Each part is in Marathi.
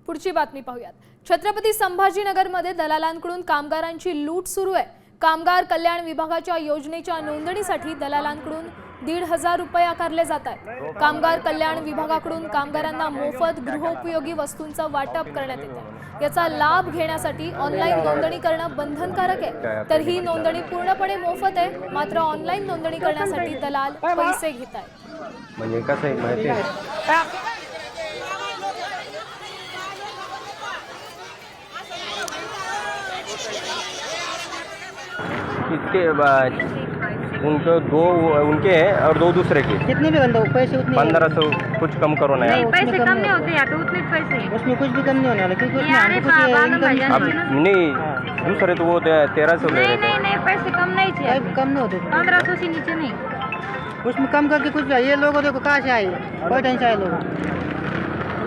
पुढची बातमी पाहूयात। छत्रपती संभाजीनगरमध्ये दलालांकडून कामगारांची लूट सुरू आहे। कामगार कल्याण विभागाच्या योजनेच्या नोंदणीसाठी दलालांकडून 1,500 रुपये आकारले जात आहेत। कामगार कल्याण विभागाकडून कामगारांना मोफत गृहोपयोगी वस्तूंचं वाटप करण्यात येतं। याचा लाभ घेण्यासाठी ऑनलाईन नोंदणी करणं बंधनकारक आहे, तर ही नोंदणी पूर्णपणे मोफत आहे। मात्र ऑनलाईन नोंदणी करण्यासाठी दलाल पैसे घेत आहेत। म्हणजे कसं आहे माहिती आहे, उनके हैं और दो दूसरे के। कितने भी बंदे पैसे उतने 1500 कुछ कम करो ना। नहीं, पैसे कम नहीं होते यहाँ पे, उतने पैसे उसमें कुछ भी कम नहीं होने वाला, क्योंकि उसमें हमको कुछ इनकम अब नहीं दूसरे तो वो 1300 ले नहीं रहे थे। नहीं पैसे कम नहीं चाहिए, कम नहीं होते। 1500 से नीचे नहीं। उसमें कम करके कुछ भी। ये लोग देखो कहाँ से आए, बैठन से आए लोग।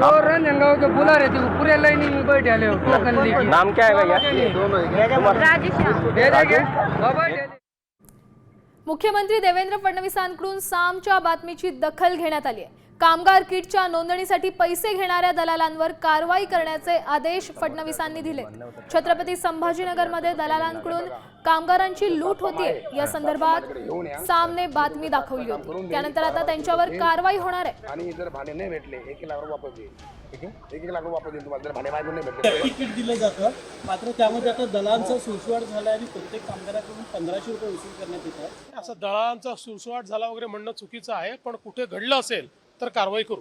और रंजनगांव के बुला रहे थे, वो पूरे लाइनिंग में बैठे ले टोकन लेके। नाम क्या है भैया? राजेश मुख्यमंत्री देवेंद्र फडणवीसांकडून सामच्या बातमीची दखल घेण्यात आली आहे। कामगार किटच्या नोंदणीसाठी पैसे घेणाऱ्या दलालांवर कारवाई करण्याचे आदेश फडणवीसांनी दिले। छत्रपती संभाजीनगरमध्ये दलालांकडून कामगारांची लूट होतीये, या संदर्भात सामने बातमी दाखवली होती। त्यानंतर आता त्यांच्यावर कारवाई होणार आहे। आणि जर भाडे नाही भेटले 1 लाख रुपये वापस देईल, 1 लाख रुपये वापस देईल तुम्हाला जर भाडे मागून नाही भेटले। तिकीट दिलं जातं, मात्र त्यामध्ये आता दलालांचा सुळसुळाट झाला आणि प्रत्येक कामगाराकडून 1500 रुपये वसूल करण्यात येत आहे। असं दलालांचा सुळसुळाट झाला वगैरे म्हणणं चुकीचं आहे, पण कुठे घडलं असेल तर कारवाई करू।